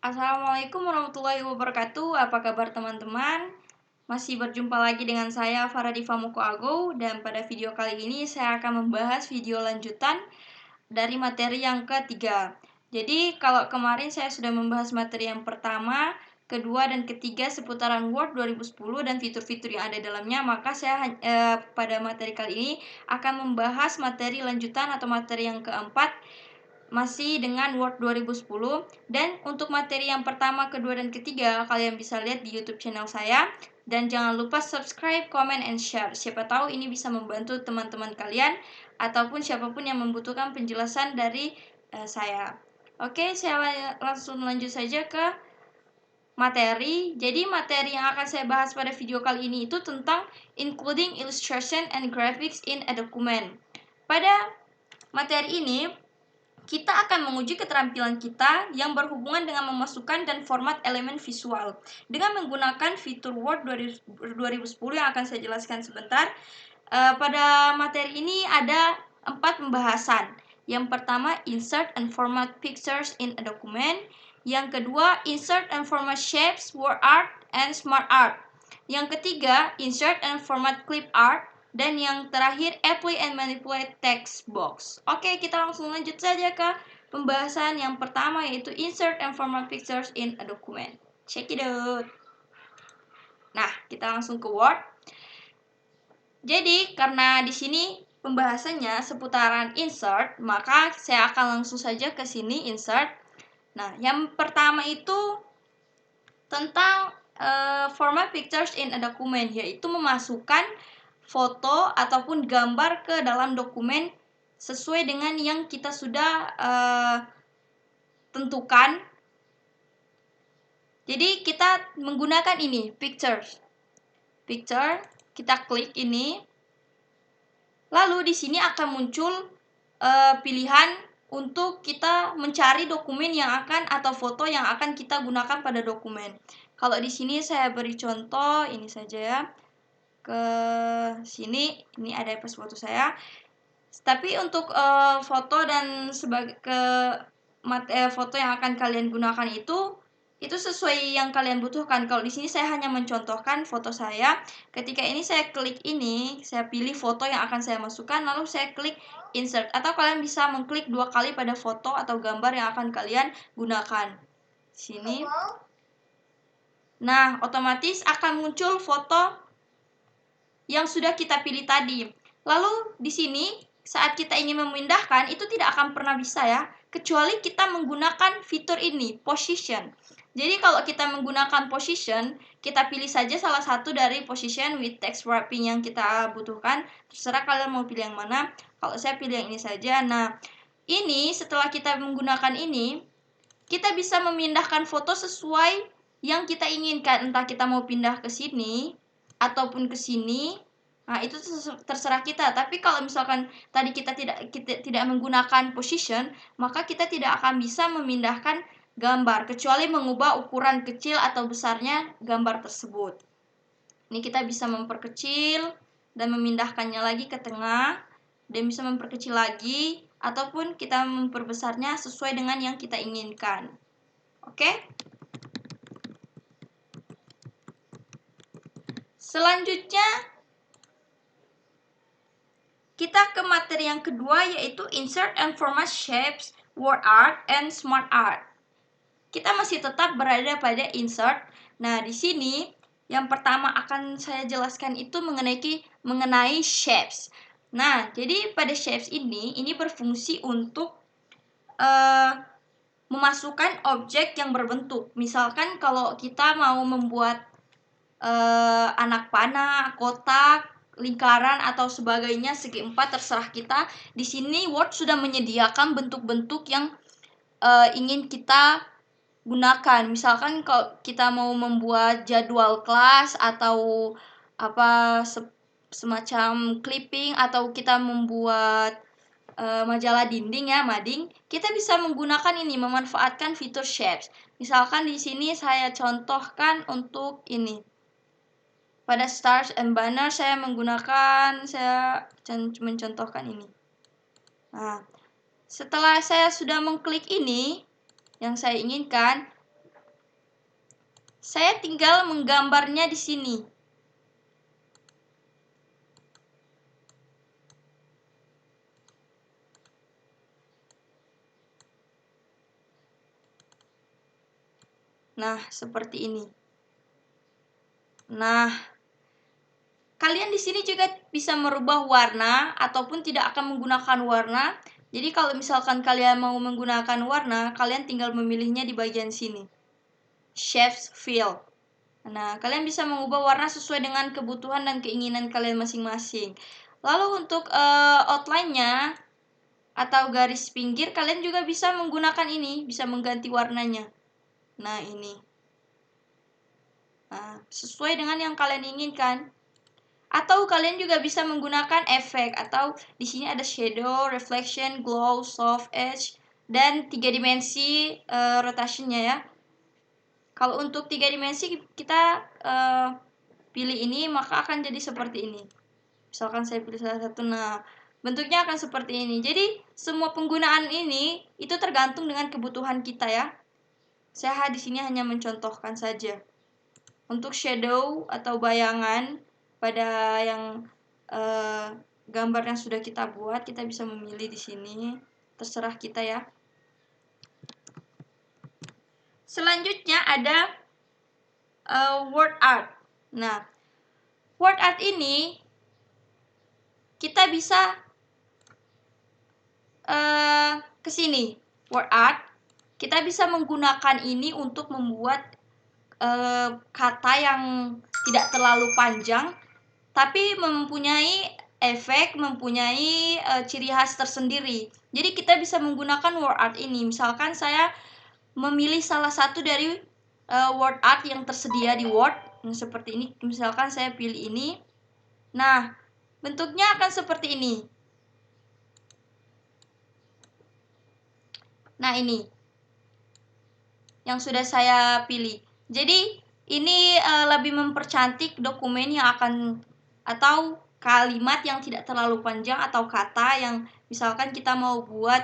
Assalamualaikum warahmatullahi wabarakatuh. Apa kabar teman-teman? Masih berjumpa lagi dengan saya Faradifa Mukoago, dan pada video kali ini saya akan membahas video lanjutan dari materi yang ketiga. Jadi kalau kemarin saya sudah membahas materi yang pertama, kedua, dan ketiga seputaran Word 2010 dan fitur-fitur yang ada dalamnya, maka saya pada materi kali ini akan membahas materi lanjutan atau materi yang keempat, masih dengan Word 2010. Dan untuk materi yang pertama, kedua, dan ketiga kalian bisa lihat di YouTube channel saya. Dan jangan lupa subscribe, comment, and share. Siapa tahu ini bisa membantu teman-teman kalian ataupun siapapun yang membutuhkan penjelasan dari saya. Oke, saya langsung lanjut saja ke materi. Jadi materi yang akan saya bahas pada video kali ini itu tentang including illustration and graphics in a document. Pada materi ini kita akan menguji keterampilan kita yang berhubungan dengan memasukkan dan format elemen visual dengan menggunakan fitur Word 2010 yang akan saya jelaskan sebentar. Pada materi ini ada 4 pembahasan. Yang pertama, insert and format pictures in a document. Yang kedua, insert and format shapes, word art, and smart art. Yang ketiga, insert and format clip art. Dan yang terakhir, apply and manipulate text box. Oke, kita langsung lanjut saja ke pembahasan yang pertama, yaitu insert and format pictures in a document. Check it out. Nah, kita langsung ke Word. Jadi, karena di sini pembahasannya seputaran insert, maka saya akan langsung saja ke sini insert. Nah, yang pertama itu tentang format pictures in a document, yaitu memasukkan foto ataupun gambar ke dalam dokumen sesuai dengan yang kita sudah tentukan. Jadi kita menggunakan ini, picture, kita klik ini. Lalu di sini akan muncul pilihan untuk kita mencari dokumen yang akan atau foto yang akan kita gunakan pada dokumen. Kalau di sini saya beri contoh ini saja ya. Ke sini, ini ada pas foto saya. Tapi untuk foto dan foto yang akan kalian gunakan itu sesuai yang kalian butuhkan. Kalau di sini saya hanya mencontohkan foto saya. Ketika ini saya klik ini, saya pilih foto yang akan saya masukkan, lalu saya klik insert. Atau kalian bisa mengklik 2 kali pada foto atau gambar yang akan kalian gunakan. Sini. Nah, otomatis akan muncul foto yang sudah kita pilih tadi. Lalu di sini saat kita ingin memindahkan itu tidak akan pernah bisa ya, kecuali kita menggunakan fitur ini, position. Jadi kalau kita menggunakan position, kita pilih saja salah satu dari position with text wrapping yang kita butuhkan. Terserah kalian mau pilih yang mana. Kalau saya pilih yang ini saja. Nah, ini setelah kita menggunakan ini, kita bisa memindahkan foto sesuai yang kita inginkan. Entah kita mau pindah ke sini ataupun ke sini. Nah, itu terserah kita. Tapi kalau misalkan tadi kita tidak menggunakan position, maka kita tidak akan bisa memindahkan gambar kecuali mengubah ukuran kecil atau besarnya gambar tersebut. Ini kita bisa memperkecil dan memindahkannya lagi ke tengah, dan bisa memperkecil lagi ataupun kita memperbesarnya sesuai dengan yang kita inginkan. Oke? Selanjutnya kita ke materi yang kedua, yaitu insert and format shapes, word art, and smart art. Kita masih tetap berada pada insert. Nah, di sini yang pertama akan saya jelaskan itu mengenai shapes. Nah, jadi pada shapes ini berfungsi untuk memasukkan objek yang berbentuk. Misalkan kalau kita mau membuat anak panah, kotak, lingkaran atau sebagainya, segi empat, terserah kita. Di sini Word sudah menyediakan bentuk-bentuk yang ingin kita gunakan. Misalkan kalau kita mau membuat jadwal kelas atau semacam clipping, atau kita membuat majalah dinding ya, mading, kita bisa menggunakan ini, memanfaatkan fitur shapes. Misalkan di sini saya contohkan untuk ini. Pada stars and banner saya mencontohkan ini. Nah, setelah saya sudah mengklik ini yang saya inginkan, Saya tinggal menggambarnya di sini. Nah, seperti ini. Nah, kalian di sini juga bisa merubah warna ataupun tidak akan menggunakan warna. Jadi kalau misalkan kalian mau menggunakan warna, kalian tinggal memilihnya di bagian sini. Shapes Fill. Nah, kalian bisa mengubah warna sesuai dengan kebutuhan dan keinginan kalian masing-masing. Lalu untuk outline-nya atau garis pinggir, kalian juga bisa menggunakan ini, bisa mengganti warnanya. Nah, ini. Nah, sesuai dengan yang kalian inginkan. Atau kalian juga bisa menggunakan efek, atau di sini ada shadow, reflection, glow, soft edge, dan 3 dimensi rotationnya ya. Kalau untuk 3 dimensi kita pilih ini, maka akan jadi seperti ini. Misalkan saya pilih salah satu, nah bentuknya akan seperti ini. Jadi semua penggunaan ini itu tergantung dengan kebutuhan kita ya. Saya di sini hanya mencontohkan saja. Untuk shadow atau bayangan pada yang gambar yang sudah kita buat, kita bisa memilih di sini. Terserah kita ya. Selanjutnya ada word art. Nah, word art ini kita bisa ke sini, word art. Kita bisa menggunakan ini untuk membuat kata yang tidak terlalu panjang, tapi mempunyai efek, mempunyai ciri khas tersendiri. Jadi kita bisa menggunakan word art ini. Misalkan saya memilih salah satu dari word art yang tersedia di Word, seperti ini. Misalkan saya pilih ini. Nah, bentuknya akan seperti ini. Nah, ini yang sudah saya pilih. Jadi ini lebih mempercantik dokumen yang akan, atau kalimat yang tidak terlalu panjang, atau kata yang misalkan kita mau buat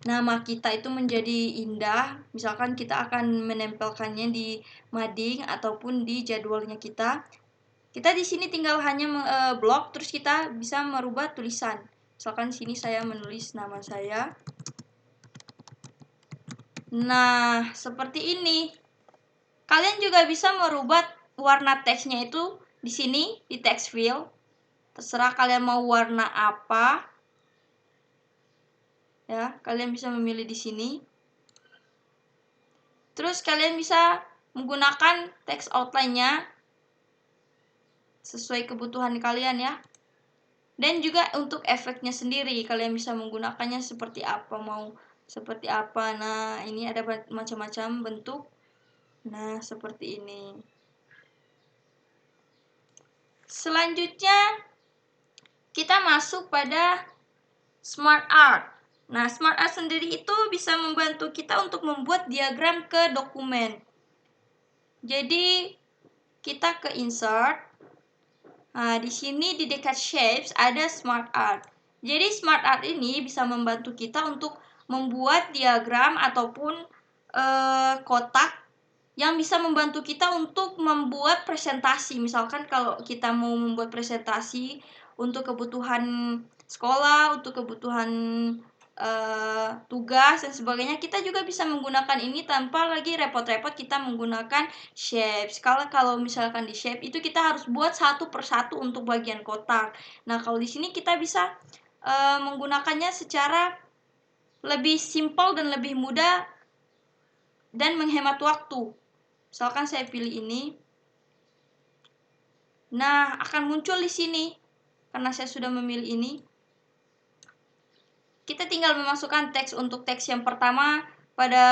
nama kita itu menjadi indah. Misalkan kita akan menempelkannya di mading ataupun di jadwalnya kita. Kita di sini tinggal hanya blok, terus kita bisa merubah tulisan. Misalkan di sini saya menulis nama saya. Nah, seperti ini. Kalian juga bisa merubah warna teksnya itu di sini di text field. Terserah kalian mau warna apa. Ya, kalian bisa memilih di sini. Terus kalian bisa menggunakan text outline-nya sesuai kebutuhan kalian ya. Dan juga untuk efeknya sendiri, kalian bisa menggunakannya seperti apa, mau seperti apa. Nah, ini ada macam-macam bentuk. Nah, seperti ini. Selanjutnya kita masuk pada Smart Art. Nah, Smart Art sendiri itu bisa membantu kita untuk membuat diagram ke dokumen. Jadi kita ke insert. Nah, di sini di dekat shapes ada Smart Art. Jadi Smart Art ini bisa membantu kita untuk membuat diagram ataupun kotak yang bisa membantu kita untuk membuat presentasi. Misalkan kalau kita mau membuat presentasi untuk kebutuhan sekolah, untuk kebutuhan tugas dan sebagainya, kita juga bisa menggunakan ini tanpa lagi repot-repot kita menggunakan shapes. Kalau misalkan di shape itu kita harus buat satu persatu untuk bagian kotak. Nah, kalau di sini kita bisa menggunakannya secara lebih simpel dan lebih mudah dan menghemat waktu. Misalkan saya pilih ini. Nah, akan muncul di sini. Karena saya sudah memilih ini. Kita tinggal memasukkan teks. Untuk teks yang pertama, pada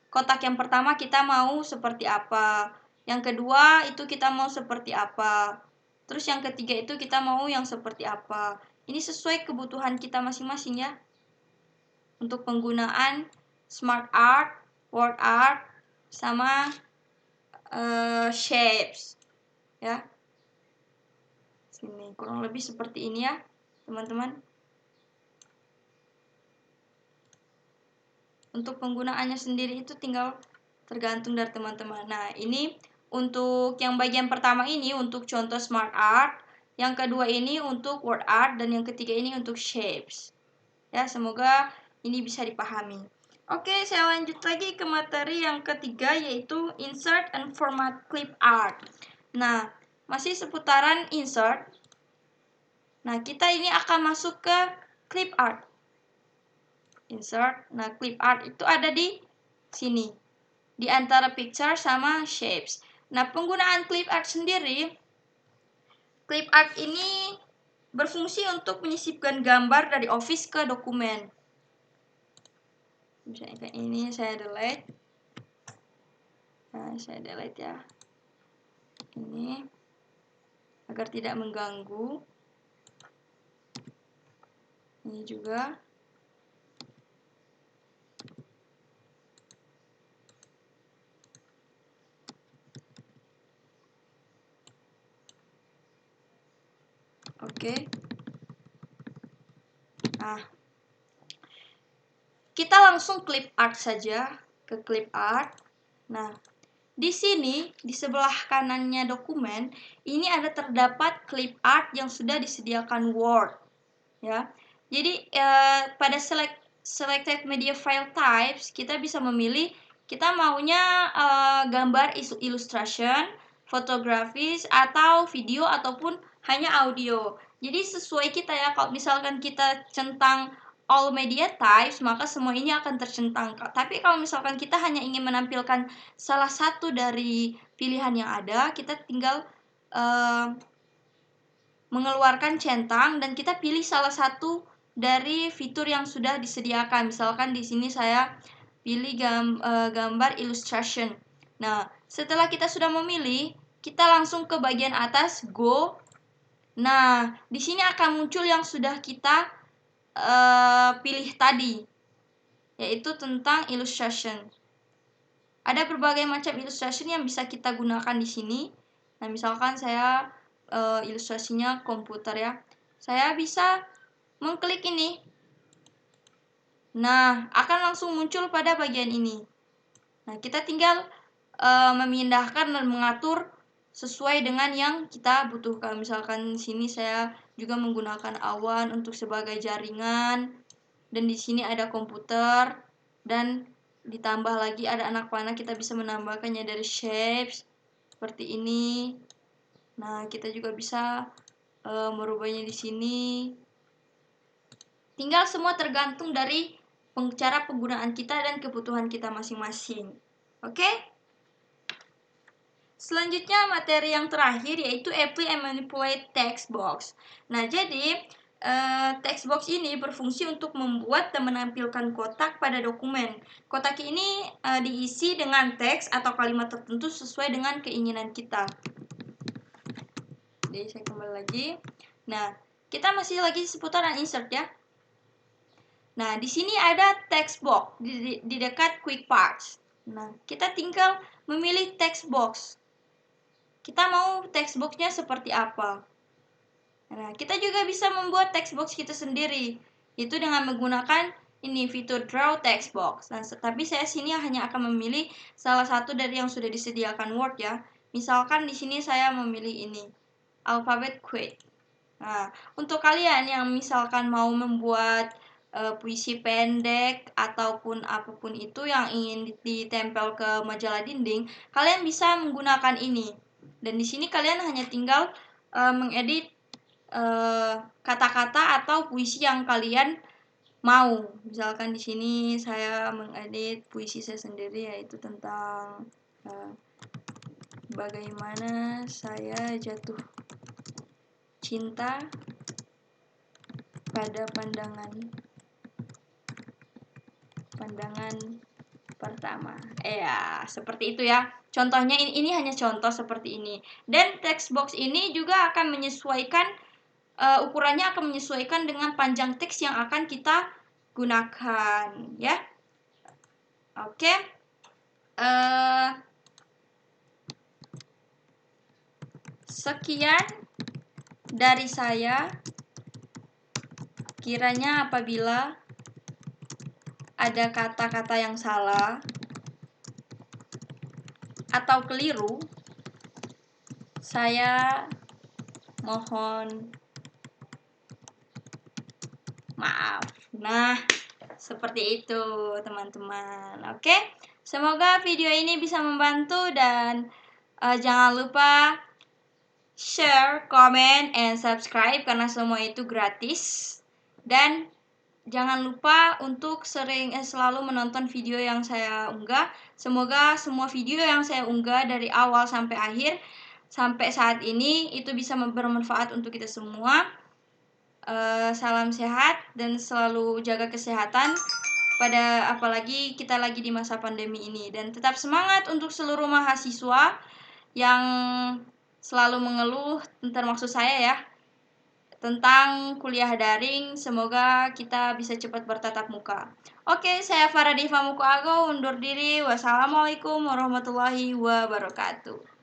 kotak yang pertama kita mau seperti apa. Yang kedua itu kita mau seperti apa. Terus yang ketiga itu kita mau yang seperti apa. Ini sesuai kebutuhan kita masing-masing ya. Untuk penggunaan Smart Art, Word Art, sama shapes ya. Sini kurang lebih seperti ini ya teman-teman. Untuk penggunaannya sendiri itu tinggal tergantung dari teman-teman. Nah, ini untuk yang bagian pertama ini untuk contoh smart art, yang kedua ini untuk word art, dan yang ketiga ini untuk shapes. Ya, semoga ini bisa dipahami. Oke, saya lanjut lagi ke materi yang ketiga, yaitu insert and format clip art. Nah, masih seputaran insert. Nah, kita ini akan masuk ke clip art. Insert. Nah, clip art itu ada di sini, di antara picture sama shapes. Nah, penggunaan clip art sendiri, clip art ini berfungsi untuk menyisipkan gambar dari Office ke dokumen. Misalnya kayak ini, saya delete. Nah, saya delete ya. Ini agar tidak mengganggu. Ini juga. Oke. Nah, kita langsung clip art saja ke clip art. Nah, di sini di sebelah kanannya dokumen ini ada terdapat clip art yang sudah disediakan Word, ya. Jadi pada selected media file types kita bisa memilih kita maunya gambar illustration, fotografis, atau video, ataupun hanya audio. Jadi sesuai kita ya, kalau misalkan kita centang all media types, maka semua ini akan tercentang. Tapi kalau misalkan kita hanya ingin menampilkan salah satu dari pilihan yang ada, kita tinggal mengeluarkan centang dan kita pilih salah satu dari fitur yang sudah disediakan. Misalkan di sini saya pilih gambar illustration. Nah, setelah kita sudah memilih, kita langsung ke bagian atas go. Nah, di sini akan muncul yang sudah kita pilih tadi, yaitu tentang illustration. Ada berbagai macam illustration yang bisa kita gunakan di sini. Nah, misalkan saya ilustrasinya komputer ya. Saya bisa mengklik ini. Nah, akan langsung muncul pada bagian ini. Nah, kita tinggal memindahkan dan mengatur sesuai dengan yang kita butuhkan. Misalkan di sini saya juga menggunakan awan untuk sebagai jaringan. Dan di sini ada komputer, dan ditambah lagi ada anak panah, kita bisa menambahkannya dari shapes seperti ini. Nah, kita juga bisa merubahnya di sini. Tinggal semua tergantung dari cara penggunaan kita dan kebutuhan kita masing-masing. Oke? Selanjutnya materi yang terakhir yaitu apply and manipulate text box. Nah, jadi text box ini berfungsi untuk membuat dan menampilkan kotak pada dokumen. Kotak ini diisi dengan teks atau kalimat tertentu sesuai dengan keinginan kita. Jadi saya kembali lagi. Nah, kita masih lagi seputaran insert ya. Nah, di sini ada text box di dekat quick parts. Nah, kita tinggal memilih text box. Kita mau text box-nya seperti apa. Nah, kita juga bisa membuat text box kita sendiri. Itu dengan menggunakan ini fitur draw text box. Nah, tapi saya sini hanya akan memilih salah satu dari yang sudah disediakan Word ya. Misalkan di sini saya memilih ini, alphabet quick. Nah, untuk kalian yang misalkan mau membuat puisi pendek ataupun apapun itu yang ingin ditempel ke majalah dinding, kalian bisa menggunakan ini. Dan di sini kalian hanya tinggal mengedit kata-kata atau puisi yang kalian mau. Misalkan di sini saya mengedit puisi saya sendiri, yaitu tentang bagaimana saya jatuh cinta pada pandangan pertama. Ya, seperti itu ya. Contohnya ini hanya contoh seperti ini. Dan text box ini juga akan menyesuaikan ukurannya akan menyesuaikan dengan panjang teks yang akan kita gunakan, ya. Oke. Sekian dari saya. Kiranya apabila ada kata-kata yang salah atau keliru, saya mohon maaf. Nah, seperti itu teman-teman. Oke, semoga video ini bisa membantu dan jangan lupa share, comment, and subscribe karena semua itu gratis. Dan jangan lupa untuk selalu menonton video yang saya unggah. Semoga semua video yang saya unggah dari awal sampai akhir sampai saat ini itu bisa bermanfaat untuk kita semua. Salam sehat dan selalu jaga kesehatan pada apalagi kita lagi di masa pandemi ini, dan tetap semangat untuk seluruh mahasiswa yang selalu mengeluh termasuk saya ya tentang kuliah daring. Semoga kita bisa cepat bertatap muka. Oke, saya Farah Diva Muko Ago undur diri. Wassalamualaikum warahmatullahi wabarakatuh.